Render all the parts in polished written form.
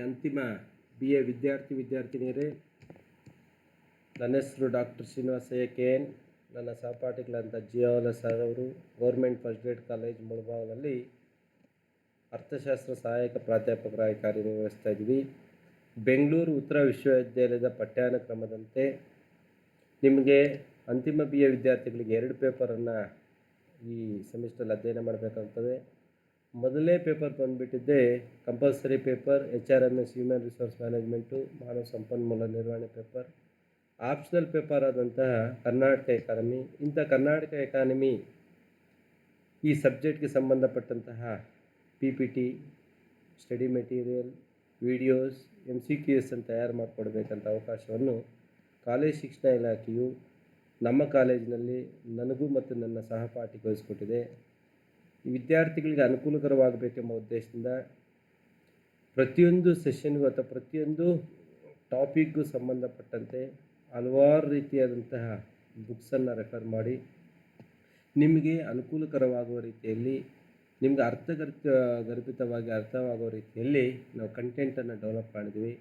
ಅಂತಿಮ BA ವಿದ್ಯಾರ್ಥಿನಿಯರೇ, ನನ್ನ ಹೆಸರು ಡಾಕ್ಟರ್ ಶ್ರೀನಿವಾಸ KN. ನನ್ನ ಸಹಪಾಠಿಗಳಂತ ಜಿಯಾವಲ ಸರ್ ಅವರು ಗೌರ್ಮೆಂಟ್ ಫಸ್ಟ್ ಗ್ರೇಡ್ ಕಾಲೇಜ್ ಮುಳಬಾಗಿಲಲ್ಲಿ ಅರ್ಥಶಾಸ್ತ್ರ ಸಹಾಯಕ ಪ್ರಾಧ್ಯಾಪಕರಾಗಿ ಕಾರ್ಯನಿರ್ವಹಿಸ್ತಾ ಇದ್ದೀವಿ. ಬೆಂಗಳೂರು ಉತ್ತರ ವಿಶ್ವವಿದ್ಯಾಲಯದ ಪಠ್ಯಾನುಕ್ರಮದಂತೆ ನಿಮಗೆ ಅಂತಿಮ BA ವಿದ್ಯಾರ್ಥಿಗಳಿಗೆ 2 ಪೇಪರನ್ನು ಈ ಸೆಮಿಸ್ಟ್ರಲ್ಲಿ ಅಧ್ಯಯನ ಮಾಡಬೇಕಾಗ್ತದೆ. ಮೊದಲನೇ ಪೇಪರ್ ಬಂದುಬಿಟ್ಟಿದ್ದೆ compulsory paper HRMS human resource management, ಮಾನವ ಸಂಪನ್ಮೂಲ ನಿರ್ವಹಣೆ ಪೇಪರ್. ಆಪ್ಷನಲ್ ಪೇಪರ್ ಆದಂತಹ ಕರ್ನಾಟಕ ಎಕಾನಮಿ. ಇಂಥ ಕರ್ನಾಟಕ ಎಕಾನಮಿ ಈ ಸಬ್ಜೆಕ್ಟ್ಗೆ ಸಂಬಂಧಪಟ್ಟಂತಹ PPT, study material, videos, MCQs ಅನ್ನು ತಯಾರು ಮಾಡಿಕೊಡ್ಬೇಕಂತ ಅವಕಾಶವನ್ನು ಕಾಲೇಜ್ ಶಿಕ್ಷಣ ಇಲಾಖೆಯು ನಮ್ಮ ಕಾಲೇಜಿನಲ್ಲಿ ನನಗೂ ಮತ್ತು ನನ್ನ ಸಹಪಾಠಿಗೆ ವಹಿಸಿಕೊಟ್ಟಿದೆ. ಈ ವಿದ್ಯಾರ್ಥಿಗಳಿಗೆ ಅನುಕೂಲಕರವಾಗಬೇಕೆಂಬ ಉದ್ದೇಶದಿಂದ ಪ್ರತಿಯೊಂದು ಸೆಷನ್ಗೂ ಅಥವಾ ಪ್ರತಿಯೊಂದು ಟಾಪಿಕ್ಗೂ ಸಂಬಂಧಪಟ್ಟಂತೆ ಹಲವಾರು ರೀತಿಯಾದಂತಹ ಬುಕ್ಸನ್ನು ರೆಫರ್ ಮಾಡಿ ನಿಮಗೆ ಅನುಕೂಲಕರವಾಗುವ ರೀತಿಯಲ್ಲಿ, ನಿಮಗೆ ಗರ್ಭಿತವಾಗಿ ಅರ್ಥವಾಗುವ ರೀತಿಯಲ್ಲಿ ನಾವು ಕಂಟೆಂಟನ್ನು ಡೆವಲಪ್ ಮಾಡಿದ್ದೀವಿ.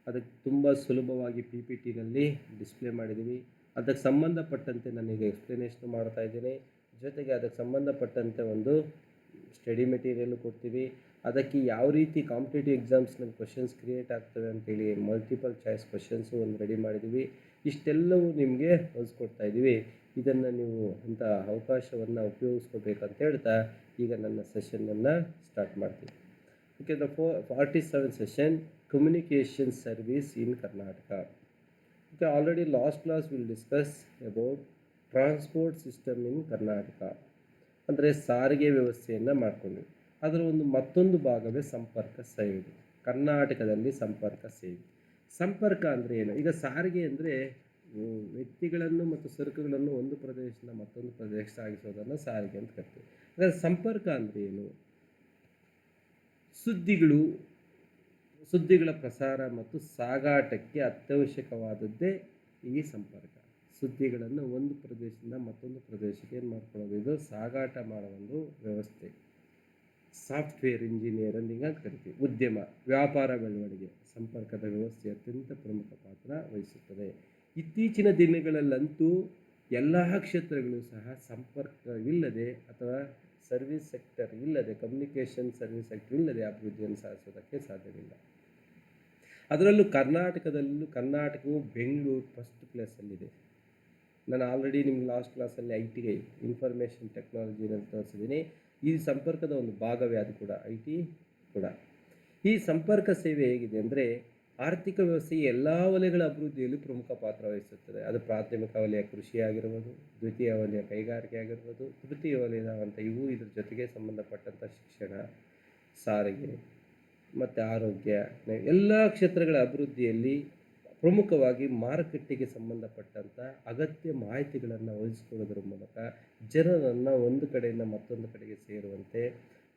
ಅದಕ್ಕೆ ತುಂಬ ಸುಲಭವಾಗಿ PPTನಲ್ಲಿ ಡಿಸ್ಪ್ಲೇ ಮಾಡಿದ್ದೀವಿ. ಅದಕ್ಕೆ ಸಂಬಂಧಪಟ್ಟಂತೆ ನಾನೀಗ ಎಕ್ಸ್ಪ್ಲನೇಷನ್ ಮಾಡ್ತಾ ಇದ್ದೀನಿ. ಜೊತೆಗೆ ಅದಕ್ಕೆ ಸಂಬಂಧಪಟ್ಟಂತೆ ಒಂದು ಸ್ಟಡಿ ಮೆಟೀರಿಯಲ್ಲು ಕೊಡ್ತೀವಿ. ಅದಕ್ಕೆ ಯಾವ ರೀತಿ ಕಾಂಪಿಟೇಟಿವ್ ಎಕ್ಸಾಮ್ಸ್ನಲ್ಲಿ ಕ್ವಶನ್ಸ್ ಕ್ರಿಯೇಟ್ ಆಗ್ತವೆ ಅಂತೇಳಿ ಮಲ್ಟಿಪಲ್ ಚಾಯ್ಸ್ ಕ್ವಶನ್ಸು ಒಂದು ರೆಡಿ ಮಾಡಿದ್ದೀವಿ. ಇಷ್ಟೆಲ್ಲವೂ ನಿಮಗೆ ಹೊಲಿಸ್ಕೊಡ್ತಾ ಇದ್ದೀವಿ. ಇದನ್ನು ನೀವು ಇಂಥ ಅವಕಾಶವನ್ನು ಉಪಯೋಗಿಸ್ಕೋಬೇಕಂತ ಹೇಳ್ತಾ ಈಗ ನನ್ನ ಸೆಷನ್ನನ್ನು ಸ್ಟಾರ್ಟ್ ಮಾಡ್ತೀವಿ. Okay, the 47 session communication service in Karnataka. Okay, already last class we'll discuss about transport system in Karnataka, ಅಂದರೆ ಸಾರಿಗೆ ವ್ಯವಸ್ಥೆಯನ್ನು ಮಾಡಿಕೊಂಡ್ವಿ. ಅದರ ಮತ್ತೊಂದು ಭಾಗವೇ ಸಂಪರ್ಕ ಸೇವೆ. ಕರ್ನಾಟಕದಲ್ಲಿ ಸಂಪರ್ಕ ಸೇವೆ. ಸಂಪರ್ಕ ಅಂದರೆ ಏನು? ಈಗ ಸಾರಿಗೆ ಅಂದರೆ ವ್ಯಕ್ತಿಗಳನ್ನು ಮತ್ತು ಸರಕುಗಳನ್ನು ಒಂದು ಪ್ರದೇಶದಿಂದ ಮತ್ತೊಂದು ಪ್ರದೇಶ ಸಾಗಿಸೋದನ್ನು ಸಾರಿಗೆ ಅಂತ ಕರಿತೀವಿ. ಅಂದರೆ ಸಂಪರ್ಕ ಅಂದರೆ ಏನು? ಸುದ್ದಿಗಳ ಪ್ರಸಾರ ಮತ್ತು ಸಾಗಾಟಕ್ಕೆ ಅತ್ಯವಶ್ಯಕವಾದದ್ದೇ ಈ ಸಂಪರ್ಕ. ಸುದ್ದಿಗಳನ್ನು ಒಂದು ಪ್ರದೇಶದಿಂದ ಮತ್ತೊಂದು ಪ್ರದೇಶಕ್ಕೆ ಏನು ಮಾಡ್ಕೊಳ್ಳೋದು, ಇದು ಸಾಗಾಟ ಮಾಡೋ ಒಂದು ವ್ಯವಸ್ಥೆ. ಸಾಫ್ಟ್ವೇರ್ ಇಂಜಿನಿಯರ್ ಅಂತ ಹಿಂಗೆ ಕರಿತೀವಿ. ಉದ್ಯಮ, ವ್ಯಾಪಾರ ಬೆಳವಣಿಗೆ ಸಂಪರ್ಕದ ವ್ಯವಸ್ಥೆ ಅತ್ಯಂತ ಪ್ರಮುಖ ಪಾತ್ರ ವಹಿಸುತ್ತದೆ. ಇತ್ತೀಚಿನ ದಿನಗಳಲ್ಲಂತೂ ಎಲ್ಲ ಕ್ಷೇತ್ರಗಳು ಸಹ ಸಂಪರ್ಕವಿಲ್ಲದೆ ಅಥವಾ ಸರ್ವಿಸ್ ಸೆಕ್ಟರ್ ಇಲ್ಲದೆ, ಕಮ್ಯುನಿಕೇಷನ್ ಸರ್ವಿಸ್ ಸೆಕ್ಟರ್ ಇಲ್ಲದೆ ಅಭಿವೃದ್ಧಿಯನ್ನು ಸಾಧಿಸೋದಕ್ಕೆ ಸಾಧ್ಯವಿಲ್ಲ. ಅದರಲ್ಲೂ ಕರ್ನಾಟಕವು ಬೆಂಗಳೂರು ಫಸ್ಟ್ ಪ್ಲೇಸಲ್ಲಿದೆ. ನಾನು ಆಲ್ರೆಡಿ ನಿಮ್ಗೆ ಲಾಸ್ಟ್ ಕ್ಲಾಸಲ್ಲಿ IT ಇನ್ಫಾರ್ಮೇಷನ್ ಟೆಕ್ನಾಲಜಿನ ತೋರಿಸಿದ್ದೀನಿ. ಈ ಸಂಪರ್ಕದ ಒಂದು ಭಾಗವೇ ಅದು ಕೂಡ, IT ಕೂಡ. ಈ ಸಂಪರ್ಕ ಸೇವೆ ಹೇಗಿದೆ ಅಂದರೆ ಆರ್ಥಿಕ ವ್ಯವಸ್ಥೆಯ ಎಲ್ಲ ವಲಯಗಳ ಅಭಿವೃದ್ಧಿಯಲ್ಲಿ ಪ್ರಮುಖ ಪಾತ್ರ ವಹಿಸುತ್ತದೆ. ಅದು ಪ್ರಾಥಮಿಕ ವಲಯ ಕೃಷಿ ಆಗಿರ್ಬೋದು, ದ್ವಿತೀಯ ವಲಯ ಕೈಗಾರಿಕೆ ಆಗಿರ್ಬೋದು, ತೃತೀಯ ವಲಯದಂಥ ಇವು ಇದ್ರ ಜೊತೆಗೆ ಸಂಬಂಧಪಟ್ಟಂಥ ಶಿಕ್ಷಣ, ಸಾರಿಗೆ ಮತ್ತು ಆರೋಗ್ಯ, ಎಲ್ಲ ಕ್ಷೇತ್ರಗಳ ಅಭಿವೃದ್ಧಿಯಲ್ಲಿ ಪ್ರಮುಖವಾಗಿ ಮಾರುಕಟ್ಟೆಗೆ ಸಂಬಂಧಪಟ್ಟಂಥ ಅಗತ್ಯ ಮಾಹಿತಿಗಳನ್ನು ಒದಗಿಸಿಕೊಳ್ಳೋದ್ರ ಮೂಲಕ ಜನರನ್ನು ಒಂದು ಕಡೆಯಿಂದ ಮತ್ತೊಂದು ಕಡೆಗೆ ಸೇರುವಂತೆ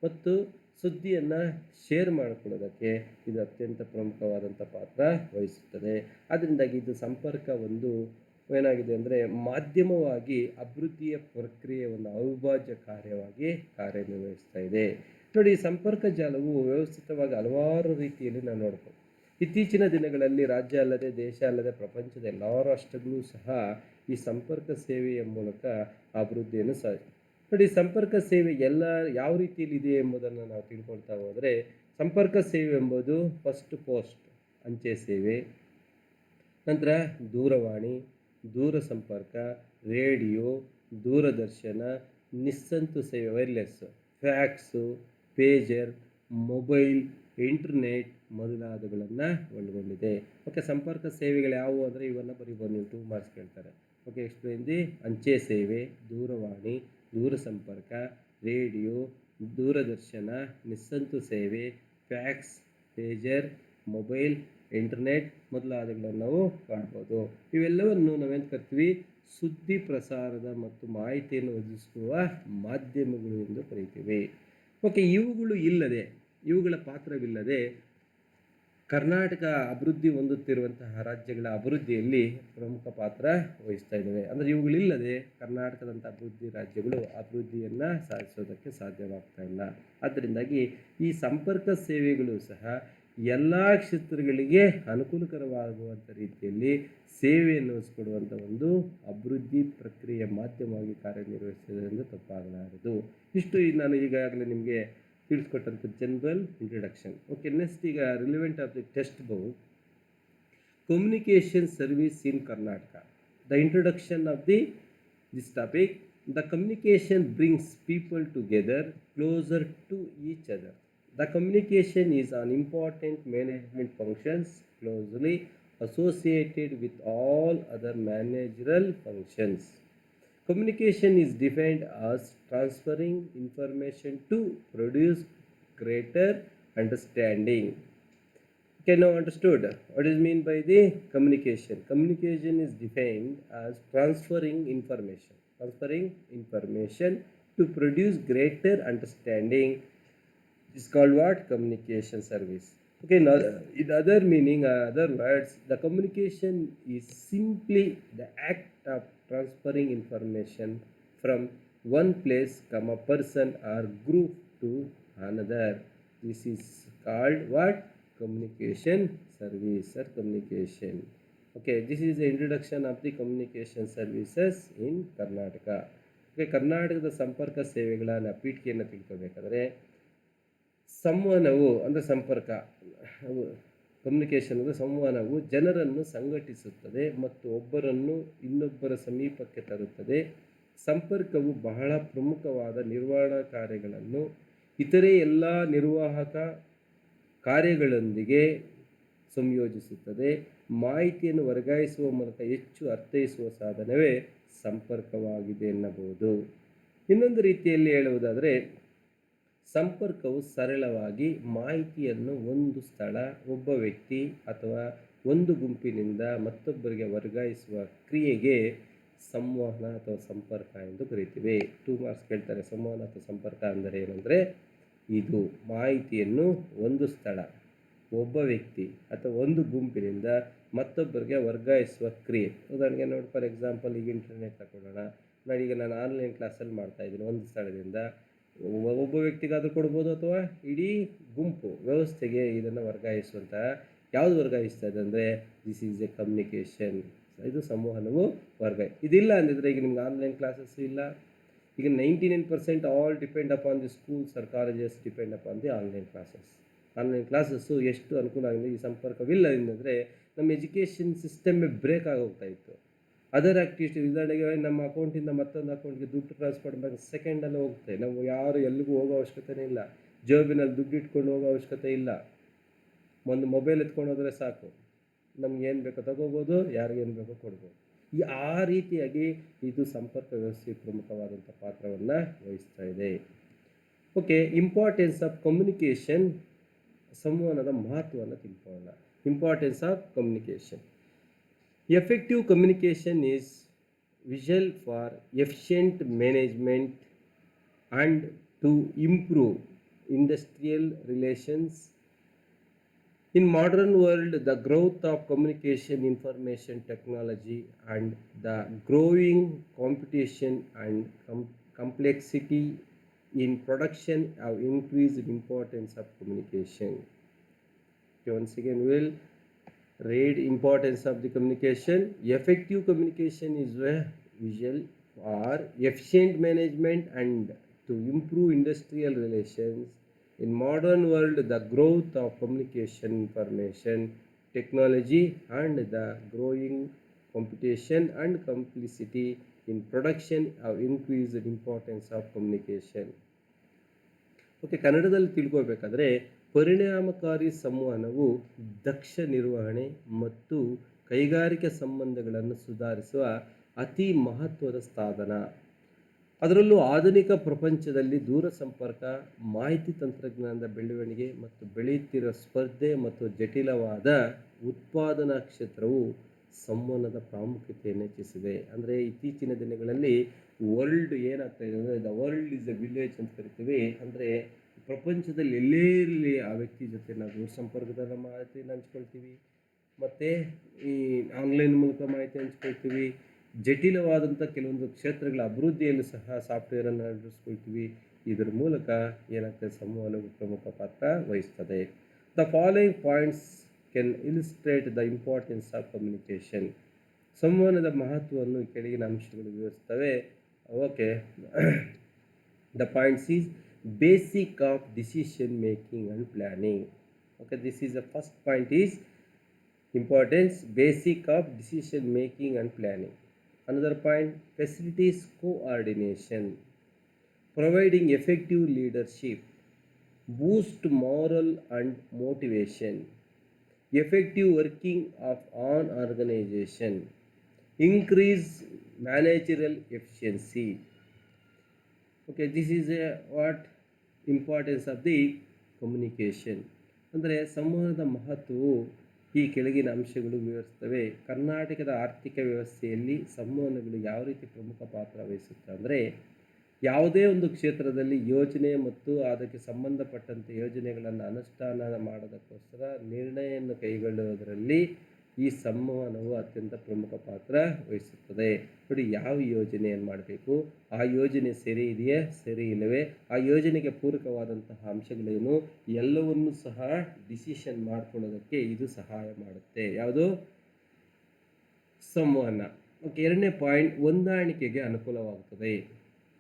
ಮತ್ತು ಸುದ್ದಿಯನ್ನು ಶೇರ್ ಮಾಡಿಕೊಳ್ಳೋದಕ್ಕೆ ಇದು ಅತ್ಯಂತ ಪ್ರಮುಖವಾದಂಥ ಪಾತ್ರ ವಹಿಸುತ್ತದೆ. ಅದರಿಂದಾಗಿ ಇದು ಸಂಪರ್ಕ ಏನಾಗಿದೆ ಅಂದರೆ ಮಾಧ್ಯಮವಾಗಿ ಅಭಿವೃದ್ಧಿಯ ಪ್ರಕ್ರಿಯೆ ಒಂದು ಅವಿಭಾಜ್ಯ ಕಾರ್ಯವಾಗಿ ಕಾರ್ಯನಿರ್ವಹಿಸ್ತಾ ಇದೆ. ನೋಡಿ, ಈ ಸಂಪರ್ಕ ಜಾಲವು ವ್ಯವಸ್ಥಿತವಾಗಿ ಹಲವಾರು ರೀತಿಯಲ್ಲಿ ನಾವು ನೋಡ್ಬೋದು. ಇತ್ತೀಚಿನ ದಿನಗಳಲ್ಲಿ ರಾಜ್ಯ ಅಲ್ಲದೆ, ದೇಶ ಅಲ್ಲದೆ, ಪ್ರಪಂಚದ ಎಲ್ಲ ರಾಷ್ಟ್ರಗಳು ಸಹ ಈ ಸಂಪರ್ಕ ಸೇವೆಯ ಮೂಲಕ ಅಭಿವೃದ್ಧಿಯನ್ನು ನೋಡಿ, ಸಂಪರ್ಕ ಸೇವೆ ಯಾವ ರೀತಿಯಲ್ಲಿ ಇದೆ ಎಂಬುದನ್ನು ನಾವು ತಿಳ್ಕೊಳ್ತಾ ಹೋದರೆ, ಸಂಪರ್ಕ ಸೇವೆ ಎಂಬುದು ಫಸ್ಟ್ ಪೋಸ್ಟ್ ಅಂಚೆ ಸೇವೆ, ನಂತರ ದೂರವಾಣಿ, ದೂರ ಸಂಪರ್ಕ, ರೇಡಿಯೋ, ದೂರದರ್ಶನ, ನಿಸ್ತಂತು ಸೇವೆ, wireless, fax, pager, mobile, internet ಮೊದಲಾದವುಗಳನ್ನು ಒಳಗೊಂಡಿದೆ. ಓಕೆ, ಸಂಪರ್ಕ ಸೇವೆಗಳು ಯಾವುವು ಅಂದರೆ ಇವನ್ನು ಬರೀಬೋದು, ನೀವು 2 ಮಾರ್ಕ್ಸ್ ಕೇಳ್ತಾರೆ. ಓಕೆ, ಎಕ್ಸ್ಪ್ಲೇನ್ ದಿ ಅಂಚೆ ಸೇವೆ, ದೂರವಾಣಿ, ದೂರ ಸಂಪರ್ಕ, ರೇಡಿಯೋ, ದೂರದರ್ಶನ, ನಿಸ್ತಂತು ಸೇವೆ, ಫ್ಯಾಕ್ಸ್, ಪೇಜರ್, ಮೊಬೈಲ್, ಇಂಟರ್ನೆಟ್ ಮೊದಲಾದವುಗಳನ್ನು ನಾವು ಕಾಣ್ಬೋದು. ಇವೆಲ್ಲವನ್ನು ನಾವೇನು ಕರಿತೀವಿ, ಸುದ್ದಿ ಪ್ರಸಾರದ ಮತ್ತು ಮಾಹಿತಿಯನ್ನು ಒದಗಿಸುವ ಮಾಧ್ಯಮಗಳು ಎಂದು ಕರಿತೀವಿ. ಓಕೆ, ಇವುಗಳ ಪಾತ್ರವಿಲ್ಲದೆ ಕರ್ನಾಟಕ ಅಭಿವೃದ್ಧಿ ಹೊಂದುತ್ತಿರುವಂತಹ ರಾಜ್ಯಗಳ ಅಭಿವೃದ್ಧಿಯಲ್ಲಿ ಪ್ರಮುಖ ಪಾತ್ರ ವಹಿಸ್ತಾ ಇದ್ದಾವೆ. ಅಂದರೆ ಇವುಗಳಿಲ್ಲದೆ ಕರ್ನಾಟಕದಂಥ ಅಭಿವೃದ್ಧಿ ರಾಜ್ಯಗಳು ಅಭಿವೃದ್ಧಿಯನ್ನು ಸಾಧಿಸೋದಕ್ಕೆ ಸಾಧ್ಯವಾಗ್ತಾ ಇಲ್ಲ. ಅದರಿಂದಾಗಿ ಈ ಸಂಪರ್ಕ ಸೇವೆಗಳು ಸಹ ಎಲ್ಲ ಕ್ಷೇತ್ರಗಳಿಗೆ ಅನುಕೂಲಕರವಾಗುವಂಥ ರೀತಿಯಲ್ಲಿ ಸೇವೆಯನ್ನು ಒದಗಿಸಿಕೊಡುವಂಥ ಒಂದು ಅಭಿವೃದ್ಧಿ ಪ್ರಕ್ರಿಯೆ ಮಾಧ್ಯಮವಾಗಿ ಕಾರ್ಯನಿರ್ವಹಿಸಿದೆ ಎಂದು ತಪ್ಪಾಗಲಾರದು. ಇಷ್ಟು ನಾನು ಈಗಾಗಲೇ ನಿಮಗೆ ತಿಳಿಸ್ಕೊಟ್ಟಂಥ ಜನರಲ್ ಇಂಟ್ರಡಕ್ಷನ್. ಓಕೆ, ನೆಕ್ಸ್ಟ್ ಈಗ relevant of the text book communication service in Karnataka. The introduction of this topic, the communication brings people together closer to each other. The communication is an important management functions closely associated with all other managerial functions. Communication is defined as transferring information to produce greater understanding. Okay, now understood what is mean by the communication. Communication is defined as transferring information to produce greater understanding. This is called what? Communication service. Okay, now in other meaning, other words, the communication is simply the act of transferring information from one place, person or group to another. This is called what? Communication service or communication. Okay, this is the introduction of the communication services in Karnataka. Okay, ಕರ್ನಾಟಕದ ಸಂಪರ್ಕ ಸೇವೆಗಳ ಪೀಠಿಕೆಯನ್ನು ತಿಳ್ಕೊಬೇಕಾದ್ರೆ ಸಂವಹನವು ಅಂದರೆ ಸಂಪರ್ಕ, communication ಅಂದರೆ ಸಂವಹನವು ಜನರನ್ನು ಸಂಘಟಿಸುತ್ತದೆ ಮತ್ತು ಒಬ್ಬರನ್ನು ಇನ್ನೊಬ್ಬರ ಸಮೀಪಕ್ಕೆ ತರುತ್ತದೆ. ಸಂಪರ್ಕವು ಬಹಳ ಪ್ರಮುಖವಾದ ನಿರ್ವಹಣಾ ಕಾರ್ಯಗಳನ್ನು ಇತರೆ ಎಲ್ಲ ನಿರ್ವಾಹಕ ಕಾರ್ಯಗಳೊಂದಿಗೆ ಸಂಯೋಜಿಸುತ್ತದೆ. ಮಾಹಿತಿಯನ್ನು ವರ್ಗಾಯಿಸುವ ಮೂಲಕ ಹೆಚ್ಚು ಅರ್ಥೈಸುವ ಸಾಧನವೇ ಸಂಪರ್ಕವಾಗಿದೆ ಎನ್ನಬಹುದು. ಇನ್ನೊಂದು ರೀತಿಯಲ್ಲಿ ಹೇಳುವುದಾದರೆ, ಸಂಪರ್ಕವು ಸರಳವಾಗಿ ಮಾಹಿತಿಯನ್ನು ಒಂದು ಸ್ಥಳ, ಒಬ್ಬ ವ್ಯಕ್ತಿ ಅಥವಾ ಒಂದು ಗುಂಪಿನಿಂದ ಮತ್ತೊಬ್ಬರಿಗೆ ವರ್ಗಾಯಿಸುವ ಕ್ರಿಯೆಗೆ ಸಂವಹನ ಅಥವಾ ಸಂಪರ್ಕ ಎಂದು ಕರೀತೀವಿ. 2 ಮಾರ್ಕ್ಸ್ ಕೇಳ್ತಾರೆ. ಸಂವಹನ ಅಥವಾ ಸಂಪರ್ಕ ಅಂದರೆ ಏನಂದರೆ, ಇದು ಮಾಹಿತಿಯನ್ನು ಒಂದು ಸ್ಥಳ, ಒಬ್ಬ ವ್ಯಕ್ತಿ ಅಥವಾ ಒಂದು ಗುಂಪಿನಿಂದ ಮತ್ತೊಬ್ಬರಿಗೆ ವರ್ಗಾಯಿಸುವ ಕ್ರಿಯೆ. ಉದಾಹರಣೆಗೆ ನೋಡಿ, ಫಾರ್ ಎಕ್ಸಾಂಪಲ್ ಈಗ ಇಂಟರ್ನೆಟ್ ತಗೊಳ್ಳೋಣ. ನಾನು ಆನ್ಲೈನ್ ಕ್ಲಾಸಲ್ಲಿ ಮಾಡ್ತಾಯಿದ್ದೀನಿ. ಒಂದು ಸ್ಥಳದಿಂದ ಒಬ್ಬ ವ್ಯಕ್ತಿಗಾದರೂ ಕೊಡ್ಬೋದು ಅಥವಾ ಇಡೀ ಗುಂಪು ವ್ಯವಸ್ಥೆಗೆ ಇದನ್ನು ವರ್ಗಾಯಿಸುವಂಥ ಯಾವುದು ವರ್ಗಾಯಿಸ್ತಾ ಇದೆ ಅಂದರೆ ದಿಸ್ ಈಸ್ ಎ ಕಮ್ಯುನಿಕೇಷನ್. ಇದು ಸಂವಹನವು ಇದಿಲ್ಲ ಅಂದಿದ್ರೆ ಈಗ ನಿಮ್ಗೆ ಆನ್ಲೈನ್ ಕ್ಲಾಸಸ್ ಇಲ್ಲ. ಈಗ 99% all depend upon the schools R colleges depend upon the online classes. Online classes ಎಷ್ಟು ಅನುಕೂಲ ಆಗಿದೆ. ಈ ಸಂಪರ್ಕವಿಲ್ಲ ಎಂದರೆ ನಮ್ಮ ಎಜುಕೇಷನ್ ಸಿಸ್ಟಮ್ಮೇ ಬ್ರೇಕ್ ಆಗೋಗ್ತಾ ಇತ್ತು. ಅದರ್ ಆ್ಯಕ್ಟಿವಿಟಿ, ಉದಾಹರಣೆಗೆ ನಮ್ಮ ಅಕೌಂಟಿಂದ ಮತ್ತೊಂದು ಅಕೌಂಟ್ಗೆ ದುಡ್ಡು ಟ್ರಾನ್ಸ್ಫರ್ ಮಾಡಬೇಕು, ಸೆಕೆಂಡಲ್ಲಿ ಹೋಗುತ್ತೆ. ನಾವು ಯಾರು ಎಲ್ಲಿಗೂ ಹೋಗೋ ಅವಶ್ಯಕತೆನೇ ಇಲ್ಲ. ಜೇಬಿನಲ್ಲಿ ದುಡ್ಡು ಇಟ್ಕೊಂಡು ಹೋಗೋ ಅವಶ್ಯಕತೆ ಇಲ್ಲ. ಒಂದು ಮೊಬೈಲ್ ಎತ್ಕೊಂಡು ಹೋದರೆ ಸಾಕು, ನಮ್ಗೆ ಏನು ಬೇಕೋ ತಗೋಬೋದು, ಯಾರಿಗೇನು ಬೇಕೋ ಕೊಡ್ಬೋದು. ಆ ರೀತಿಯಾಗಿ ಇದು ಸಂಪರ್ಕ ವ್ಯವಸ್ಥೆ ಪ್ರಮುಖವಾದಂಥ ಪಾತ್ರವನ್ನು ವಹಿಸ್ತಾ ಇದೆ. ಓಕೆ, ಇಂಪಾರ್ಟೆನ್ಸ್ ಆಫ್ ಕಮ್ಯುನಿಕೇಷನ್, ಸಂವಹನದ ಮಹತ್ವವನ್ನು ತಿಳ್ಕೊಳ್ಳೋಣ. Importance of communication. Effective communication is vital for efficient management and to improve industrial relations. In modern world, the growth of communication information technology and the growing competition and complexity in production have increased importance of communication. Okay, once again we'll read importance of the communication. Effective communication is visual for efficient management and to improve industrial relations. In modern world, the growth of communication information technology and the growing competition and complexity in production have increased importance of communication. Okay, ಕನ್ನಡದಲ್ಲಿ ತಿಳ್ಕೋಬೇಕಾದ್ರೆ ಪರಿಣಾಮಕಾರಿ ಸಂವಹನವು ದಕ್ಷ ನಿರ್ವಹಣೆ ಮತ್ತು ಕೈಗಾರಿಕಾ ಸಂಬಂಧಗಳನ್ನು ಸುಧಾರಿಸುವ ಅತಿ ಮಹತ್ವದ ಸಾಧನ. ಅದರಲ್ಲೂ ಆಧುನಿಕ ಪ್ರಪಂಚದಲ್ಲಿ ದೂರ ಸಂಪರ್ಕ, ಮಾಹಿತಿ ತಂತ್ರಜ್ಞಾನದ ಬೆಳವಣಿಗೆ ಮತ್ತು ಬೆಳೆಯುತ್ತಿರುವ ಸ್ಪರ್ಧೆ ಮತ್ತು ಜಟಿಲವಾದ ಉತ್ಪಾದನಾ ಕ್ಷೇತ್ರವು ಸಂವಹನದ ಪ್ರಾಮುಖ್ಯತೆಯನ್ನು ಹೆಚ್ಚಿಸಿದೆ. ಅಂದರೆ ಇತ್ತೀಚಿನ ದಿನಗಳಲ್ಲಿ ವರ್ಲ್ಡ್ ಏನಾಗ್ತಾ ಇದೆ ಅಂದರೆ the world is A village ಅಂತ ಕರಿತೀವಿ. ಅಂದರೆ ಪ್ರಪಂಚದಲ್ಲಿ ಎಲ್ಲೇ ಇರಲಿ ಆ ವ್ಯಕ್ತಿ ಜೊತೆ ನಾವು ದೂರ ಸಂಪರ್ಕದ ಮಾಹಿತಿಯನ್ನು ಹಂಚ್ಕೊಳ್ತೀವಿ, ಮತ್ತು ಈ ಆನ್ಲೈನ್ ಮೂಲಕ ಮಾಹಿತಿ ಹಂಚ್ಕೊಳ್ತೀವಿ. ಜಟಿಲವಾದಂಥ ಕೆಲವೊಂದು ಕ್ಷೇತ್ರಗಳ ಅಭಿವೃದ್ಧಿಯಲ್ಲೂ ಸಹ ಸಾಫ್ಟ್ವೇರನ್ನು ಅಳವಡಿಸ್ಕೊಳ್ತೀವಿ. ಇದರ ಮೂಲಕ ಏನಾಗ್ತದೆ, ಸಂವಹನವು ಪ್ರಮುಖ ಪಾತ್ರ ವಹಿಸ್ತದೆ. The following points can illustrate the importance of communication. ಸಂವಹನದ ಮಹತ್ವವನ್ನು ಕೆಳಗಿನ ಅಂಶಗಳು ವಿವರಿಸುತ್ತವೆ. Okay. The points is basic of decision making and planning. Okay, this is the first point is importance, basic of decision making and planning. Another point, facilities coordination, providing effective leadership, boost moral and motivation, effective working of an organization, increase managerial efficiency. Okay, this is what importance of the communication. ಅಂದರೆ ಸಂವಹನದ ಮಹತ್ವವು ಈ ಕೆಳಗಿನ ಅಂಶಗಳು ವಿವರಿಸ್ತವೆ. ಕರ್ನಾಟಕದ ಆರ್ಥಿಕ ವ್ಯವಸ್ಥೆಯಲ್ಲಿ ಸಂವಹನಗಳು ಯಾವ ರೀತಿ ಪ್ರಮುಖ ಪಾತ್ರ ವಹಿಸುತ್ತೆ ಅಂದರೆ, ಯಾವುದೇ ಒಂದು ಕ್ಷೇತ್ರದಲ್ಲಿ ಯೋಜನೆ ಮತ್ತು ಅದಕ್ಕೆ ಸಂಬಂಧಪಟ್ಟಂತೆ ಯೋಜನೆಗಳನ್ನು ಅನುಷ್ಠಾನ ಮಾಡೋದಕ್ಕೋಸ್ಕರ ನಿರ್ಣಯವನ್ನು ಕೈಗೊಳ್ಳುವುದರಲ್ಲಿ ಈ ಸಂವಹನವು ಅತ್ಯಂತ ಪ್ರಮುಖ ಪಾತ್ರ ವಹಿಸುತ್ತದೆ. ನೋಡಿ, ಯಾವ ಯೋಜನೆಯನ್ನು ಮಾಡಬೇಕು, ಆ ಯೋಜನೆ ಸರಿ ಇದೆಯೇ, ಸರಿ ಇಲ್ಲವೇ, ಆ ಯೋಜನೆಗೆ ಪೂರಕವಾದಂತಹ ಅಂಶಗಳೇನು, ಎಲ್ಲವನ್ನೂ ಸಹ ಡಿಸಿಷನ್ ಮಾಡ್ಕೊಳ್ಳೋದಕ್ಕೆ ಇದು ಸಹಾಯ ಮಾಡುತ್ತೆ. ಯಾವುದು? ಸಂವಹನ. ಓಕೆ. ಎರಡನೇ ಪಾಯಿಂಟ್, ಹೊಂದಾಣಿಕೆಗೆ ಅನುಕೂಲವಾಗುತ್ತದೆ.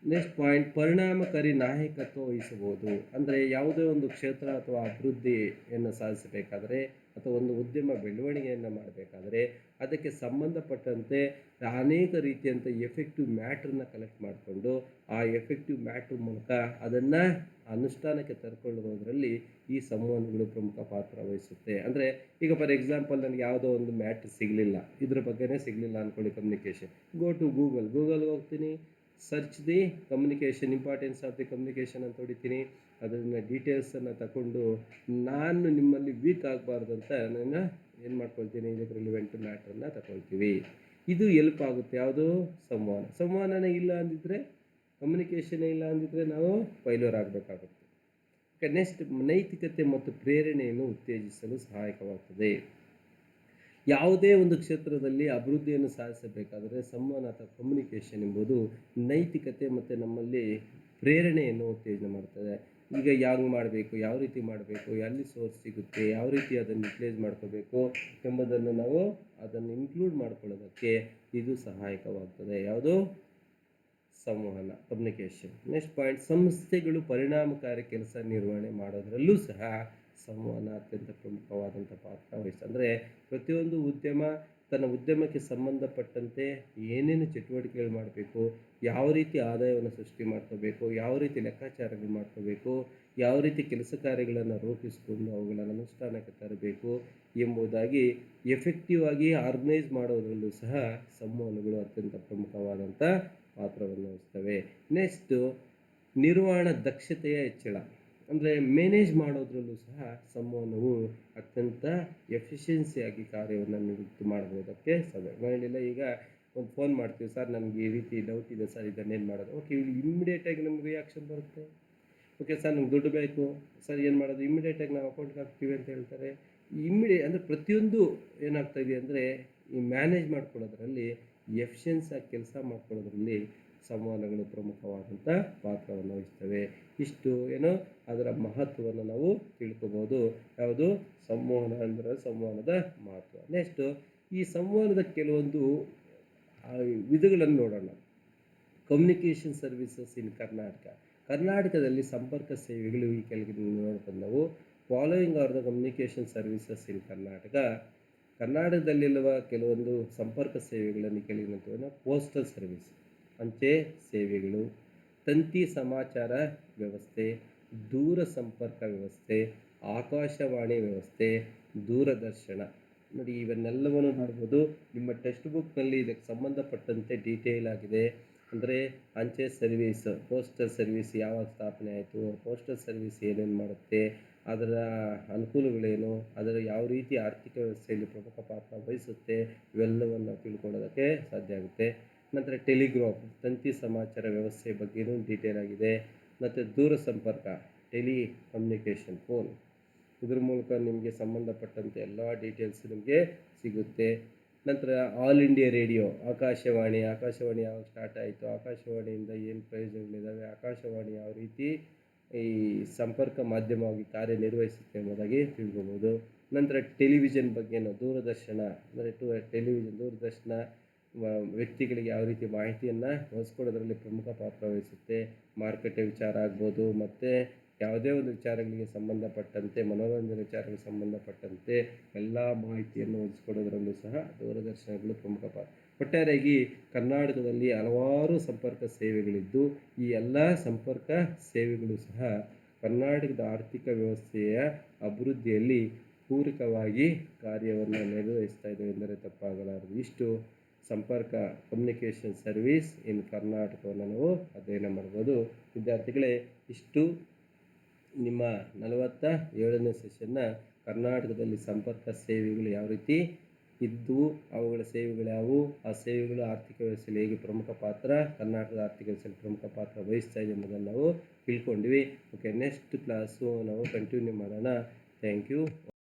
ನೆಕ್ಸ್ಟ್ ಪಾಯಿಂಟ್, ಪರಿಣಾಮಕಾರಿ ನಾಯಕತ್ವ ವಹಿಸಬಹುದು. ಅಂದರೆ ಯಾವುದೇ ಒಂದು ಕ್ಷೇತ್ರ ಅಥವಾ ಅಭಿವೃದ್ಧಿಯನ್ನು ಸಾಧಿಸಬೇಕಾದರೆ ಅಥವಾ ಒಂದು ಉದ್ಯಮ ಬೆಳವಣಿಗೆಯನ್ನು ಮಾಡಬೇಕಾದರೆ ಅದಕ್ಕೆ ಸಂಬಂಧಪಟ್ಟಂತೆ ಅನೇಕ ರೀತಿಯಂಥ ಎಫೆಕ್ಟಿವ್ ಮ್ಯಾಟ್ರನ್ನ ಕಲೆಕ್ಟ್ ಮಾಡಿಕೊಂಡು ಆ ಎಫೆಕ್ಟಿವ್ ಮ್ಯಾಟ್ರ್ ಮೂಲಕ ಅದನ್ನು ಅನುಷ್ಠಾನಕ್ಕೆ ತರ್ಕೊಳ್ಳೋದ್ರಲ್ಲಿ ಈ ಸಂವಹನಗಳು ಪ್ರಮುಖ ಪಾತ್ರ ವಹಿಸುತ್ತೆ. ಅಂದರೆ ಈಗ ಫಾರ್ ಎಕ್ಸಾಂಪಲ್ ನನಗೆ ಯಾವುದೋ ಒಂದು ಮ್ಯಾಟ್ರ್ ಸಿಗಲಿಲ್ಲ, ಇದ್ರ ಬಗ್ಗೆನೇ ಸಿಗಲಿಲ್ಲ ಅಂದ್ಕೊಳ್ಳಿ, ಕಮ್ಯುನಿಕೇಷನ್. ಗೋ ಟು ಗೂಗಲ್ಗೆ ಹೋಗ್ತೀನಿ, search the communication, importance of the communication ಅಂತ ಹೊಡಿತೀನಿ. ಅದನ್ನು ಡೀಟೇಲ್ಸನ್ನು ತಗೊಂಡು ನಾನು ನಿಮ್ಮಲ್ಲಿ ವೀಕ್ ಆಗಬಾರ್ದು ಅಂತ ನಾನು ಏನು ಮಾಡ್ಕೊಳ್ತೀನಿ, ಇದಕ್ಕೆ ರಿಲಿವೆಂಟ್ ಮ್ಯಾಟ್ರನ್ನು ತಗೊಳ್ತೀವಿ. ಇದು ಎಲ್ಪ್ ಆಗುತ್ತೆ. ಯಾವುದು? ಸಂವಹನ. ಸಂವಹನನೇ ಇಲ್ಲ ಅಂದಿದ್ರೆ, ಕಮ್ಯುನಿಕೇಷನೇ ಇಲ್ಲ ಅಂದಿದ್ರೆ ನಾವು ಫೈಲೂರ್ ಆಗಬೇಕಾಗುತ್ತೆ. ಓಕೆ. ನೆಕ್ಸ್ಟ್, ನೈತಿಕತೆ ಮತ್ತು ಪ್ರೇರಣೆಯನ್ನು ಉತ್ತೇಜಿಸಲು ಸಹಾಯಕವಾಗ್ತದೆ. ಯಾವುದೇ ಒಂದು ಕ್ಷೇತ್ರದಲ್ಲಿ ಅಭಿವೃದ್ಧಿಯನ್ನು ಸಾಧಿಸಬೇಕಾದರೆ ಸಂವಹನ ಅಥವಾ ಕಮ್ಯುನಿಕೇಷನ್ ಎಂಬುದು ನೈತಿಕತೆ ಮತ್ತು ನಮ್ಮಲ್ಲಿ ಪ್ರೇರಣೆಯನ್ನು ಉತ್ತೇಜನ ಮಾಡ್ತದೆ. ಈಗ ಯಾವ ಮಾಡಬೇಕು, ಯಾವ ರೀತಿ ಮಾಡಬೇಕು, ಎಲ್ಲಿ ಸೋರ್ಸ್ ಸಿಗುತ್ತೆ, ಯಾವ ರೀತಿ ಅದನ್ನು ಯುಟಿಲೈಸ್ ಮಾಡ್ಕೋಬೇಕು ಎಂಬುದನ್ನು ನಾವು ಅದನ್ನು ಇನ್ಕ್ಲೂಡ್ ಮಾಡ್ಕೊಳ್ಳೋದಕ್ಕೆ ಇದು ಸಹಾಯಕವಾಗ್ತದೆ. ಯಾವುದು? ಸಂವಹನ, ಕಮ್ಯುನಿಕೇಷನ್. ನೆಕ್ಸ್ಟ್ ಪಾಯಿಂಟ್, ಸಂಸ್ಥೆಗಳು ಪರಿಣಾಮಕಾರಿ ಕೆಲಸ ನಿರ್ವಹಣೆ ಮಾಡೋದರಲ್ಲೂ ಸಹ ಸಂವಹನ ಅತ್ಯಂತ ಪ್ರಮುಖವಾದಂಥ ಪಾತ್ರ ವಹಿಸ್ತದೆ. ಅಂದರೆ ಪ್ರತಿಯೊಂದು ಉದ್ಯಮ ತನ್ನ ಉದ್ಯಮಕ್ಕೆ ಸಂಬಂಧಪಟ್ಟಂತೆ ಏನೇನು ಚಟುವಟಿಕೆಗಳು ಮಾಡಬೇಕು, ಯಾವ ರೀತಿ ಆದಾಯವನ್ನು ಸೃಷ್ಟಿ ಮಾಡ್ಕೋಬೇಕು, ಯಾವ ರೀತಿ ಲೆಕ್ಕಾಚಾರಗಳು ಮಾಡ್ಕೋಬೇಕು, ಯಾವ ರೀತಿ ಕೆಲಸ ಕಾರ್ಯಗಳನ್ನು ರೂಪಿಸಿಕೊಂಡು ಅವುಗಳನ್ನು ಅನುಷ್ಠಾನಕ್ಕೆ ತರಬೇಕು ಎಂಬುದಾಗಿ ಎಫೆಕ್ಟಿವ್ ಆಗಿ ಆರ್ಗನೈಸ್ ಮಾಡೋದರಲ್ಲೂ ಸಹ ಸಂವಹನಗಳು ಅತ್ಯಂತ ಪ್ರಮುಖವಾದಂಥ ಪಾತ್ರವನ್ನು ವಹಿಸ್ತವೆ. ನೆಕ್ಸ್ಟು, ನಿರ್ವಹಣಾ ದಕ್ಷತೆಯ ಹೆಚ್ಚಳ. ಅಂದರೆ ಮ್ಯಾನೇಜ್ ಮಾಡೋದ್ರಲ್ಲೂ ಸಹ ಸಂವಹನವು ಅತ್ಯಂತ ಎಫಿಷಿಯನ್ಸಿಯಾಗಿ ಕಾರ್ಯವನ್ನು ನಿವೃತ್ತಿ ಮಾಡ್ಬೋದಕ್ಕೆ ಸಾಧ್ಯ. ಮಾಡಿಲ್ಲ, ಈಗ ಒಂದು ಫೋನ್ ಮಾಡ್ತೀವಿ, ಸರ್ ನನಗೆ ಈ ರೀತಿ ಡೌಟ್ ಇದೆ ಸರ್, ಇದನ್ನೇನು ಮಾಡೋದು? ಓಕೆ, ಇಮ್ಮಿಡಿಯೇಟಾಗಿ ನಮ್ಗೆ ರಿಯಾಕ್ಷನ್ ಬರುತ್ತೆ. ಓಕೆ ಸರ್, ನಮ್ಗೆ ದುಡ್ಡು ಬೇಕು ಸರ್, ಏನು ಮಾಡೋದು? ಇಮ್ಮಿಡಿಯೇಟಾಗಿ ನಾವು ಅಕೌಂಟ್ಗೆ ಹಾಕ್ತೀವಿ ಅಂತ ಹೇಳ್ತಾರೆ. ಅಂದರೆ ಪ್ರತಿಯೊಂದು ಏನಾಗ್ತಾಯಿದೆ ಅಂದರೆ ಈ ಮ್ಯಾನೇಜ್ ಮಾಡ್ಕೊಳ್ಳೋದ್ರಲ್ಲಿ, ಎಫಿಷಿಯನ್ಸಿಯಾಗಿ ಕೆಲಸ ಮಾಡ್ಕೊಳ್ಳೋದ್ರಲ್ಲಿ ಸಂವಹನಗಳು ಪ್ರಮುಖವಾದಂಥ ಪಾತ್ರವನ್ನು ವಹಿಸ್ತವೆ. ಇಷ್ಟು ಏನು ಅದರ ಮಹತ್ವವನ್ನು ನಾವು ತಿಳ್ಕೊಬೋದು. ಯಾವುದು? ಸಂವಹನ ಅಂದರೆ ಸಂವಹನದ ಮಹತ್ವ. ನೆಕ್ಸ್ಟು, ಈ ಸಂವಹನದ ಕೆಲವೊಂದು ವಿಧಗಳನ್ನು ನೋಡೋಣ. ಕಮ್ಯುನಿಕೇಷನ್ ಸರ್ವಿಸಸ್ ಇನ್ ಕರ್ನಾಟಕದಲ್ಲಿ ಸಂಪರ್ಕ ಸೇವೆಗಳು ಈ ಕೆಳಗೆ ನೋಡ್ಕೊಂಡು ನಾವು following are the communication services ಇನ್ ಕರ್ನಾಟಕದಲ್ಲಿರುವ ಕೆಲವೊಂದು ಸಂಪರ್ಕ ಸೇವೆಗಳನ್ನು ಕೆಳಗಿನ ಪೋಸ್ಟಲ್ ಸರ್ವಿಸ್, ಅಂಚೆ ಸೇವೆಗಳು, ತಂತಿ ಸಮಾಚಾರ ವ್ಯವಸ್ಥೆ, ದೂರ ಸಂಪರ್ಕ ವ್ಯವಸ್ಥೆ, ಆಕಾಶವಾಣಿ ವ್ಯವಸ್ಥೆ, ದೂರದರ್ಶನ. ನೋಡಿ, ಇವನ್ನೆಲ್ಲವನ್ನು ನೋಡ್ಬೋದು. ನಿಮ್ಮ ಟೆಕ್ಸ್ಟ್ ಬುಕ್ನಲ್ಲಿ ಇದಕ್ಕೆ ಸಂಬಂಧಪಟ್ಟಂತೆ ಡೀಟೇಲ್ ಆಗಿದೆ. ಅಂದರೆ ಅಂಚೆ ಸರ್ವಿಸ್, ಪೋಸ್ಟಲ್ ಸರ್ವಿಸ್ ಯಾವಾಗ ಸ್ಥಾಪನೆ ಆಯಿತು, ಪೋಸ್ಟಲ್ ಸರ್ವಿಸ್ ಏನೇನು ಮಾಡುತ್ತೆ, ಅದರ ಅನುಕೂಲಗಳೇನು, ಅದರ ಯಾವ ರೀತಿ ಆರ್ಥಿಕ ವ್ಯವಸ್ಥೆಯಲ್ಲಿ ಪ್ರಮುಖ ಪಾತ್ರ ವಹಿಸುತ್ತೆ, ಇವೆಲ್ಲವನ್ನು ತಿಳ್ಕೊಳ್ಳೋದಕ್ಕೆ ಸಾಧ್ಯ ಆಗುತ್ತೆ. ನಂತರ ಟೆಲಿಗ್ರಾಫ್, ತಂತಿ ಸಮಾಚಾರ ವ್ಯವಸ್ಥೆ ಬಗ್ಗೆಯೂ ಡೀಟೇಲ್ ಆಗಿದೆ. ಮತ್ತು ದೂರ ಸಂಪರ್ಕ, ಟೆಲಿ ಕಮ್ಯುನಿಕೇಷನ್, ಫೋನ್, ಇದ್ರ ಮೂಲಕ ನಿಮಗೆ ಸಂಬಂಧಪಟ್ಟಂತೆ ಎಲ್ಲ ಡೀಟೇಲ್ಸ್ ನಿಮಗೆ ಸಿಗುತ್ತೆ. ನಂತರ ಆಲ್ ಇಂಡಿಯಾ ರೇಡಿಯೋ, ಆಕಾಶವಾಣಿ ಯಾವಾಗ ಸ್ಟಾರ್ಟ್ ಆಯಿತು, ಆಕಾಶವಾಣಿಯಿಂದ ಏನು ಪ್ರಯೋಜನಗಳಿದ್ದಾವೆ, ಆಕಾಶವಾಣಿ ಯಾವ ರೀತಿ ಈ ಸಂಪರ್ಕ ಮಾಧ್ಯಮವಾಗಿ ಕಾರ್ಯನಿರ್ವಹಿಸುತ್ತೆ ಎಂಬುದಾಗಿ ತಿಳ್ಕೊಬೋದು. ನಂತರ ಟೆಲಿವಿಷನ್ ಬಗ್ಗೆನೂ ದೂರದರ್ಶನ ಅಂದರೆ ದೂರದರ್ಶನ ವ್ಯಕ್ತಿಗಳಿಗೆ ಯಾವ ರೀತಿ ಮಾಹಿತಿಯನ್ನು ಒದಗಿಸ್ಕೊಡೋದ್ರಲ್ಲಿ ಪ್ರಮುಖ ಪಾತ್ರ ವಹಿಸುತ್ತೆ. ಮಾರುಕಟ್ಟೆ ವಿಚಾರ ಆಗ್ಬೋದು, ಮತ್ತು ಯಾವುದೇ ಒಂದು ವಿಚಾರಗಳಿಗೆ ಸಂಬಂಧಪಟ್ಟಂತೆ, ಮನೋರಂಜನೆ ವಿಚಾರಗಳಿಗೆ ಸಂಬಂಧಪಟ್ಟಂತೆ ಎಲ್ಲ ಮಾಹಿತಿಯನ್ನು ಒದಗಿಸ್ಕೊಡೋದ್ರಲ್ಲೂ ಸಹ ದೂರದರ್ಶನಗಳು ಪ್ರಮುಖ ಪಾತ್ರ. ಒಟ್ಟಾರೆಯಾಗಿ ಕರ್ನಾಟಕದಲ್ಲಿ ಹಲವಾರು ಸಂಪರ್ಕ ಸೇವೆಗಳಿದ್ದು, ಈ ಎಲ್ಲ ಸಂಪರ್ಕ ಸೇವೆಗಳು ಸಹ ಕರ್ನಾಟಕದ ಆರ್ಥಿಕ ವ್ಯವಸ್ಥೆಯ ಅಭಿವೃದ್ಧಿಯಲ್ಲಿ ಪೂರಕವಾಗಿ ಕಾರ್ಯವನ್ನು ನಿರ್ವಹಿಸ್ತಾ ಇದ್ದೇವೆ ಎಂದರೆ ತಪ್ಪಾಗಲಾರದು. ಇಷ್ಟು ಸಂಪರ್ಕ ಕಮ್ಯುನಿಕೇಷನ್ ಸರ್ವಿಸ್ ಇನ್ ಕರ್ನಾಟಕವನ್ನು ನಾವು ಅಧ್ಯಯನ ಮಾಡ್ಬೋದು. ವಿದ್ಯಾರ್ಥಿಗಳೇ, ಇಷ್ಟು ನಿಮ್ಮ 47ನೇ ಸೆಷನ್ನ ಕರ್ನಾಟಕದಲ್ಲಿ ಸಂಪರ್ಕ ಸೇವೆಗಳು ಯಾವ ರೀತಿ ಇದ್ದವು, ಅವುಗಳ ಸೇವೆಗಳು ಯಾವುವು, ಆ ಸೇವೆಗಳು ಆರ್ಥಿಕ ವ್ಯವಸ್ಥೆಯಲ್ಲಿ ಹೇಗೆ ಪ್ರಮುಖ ಪಾತ್ರ, ಕರ್ನಾಟಕದ ಆರ್ಥಿಕ ವ್ಯವಸ್ಥೆಯಲ್ಲಿ ಪ್ರಮುಖ ಪಾತ್ರ ವಹಿಸ್ತಾ ಇದೆ ಎಂಬುದನ್ನು ನಾವು ತಿಳ್ಕೊಂಡ್ವಿ. ಓಕೆ, ನೆಕ್ಸ್ಟ್ ಕ್ಲಾಸು ನಾವು ಕಂಟಿನ್ಯೂ ಮಾಡೋಣ. Thank you.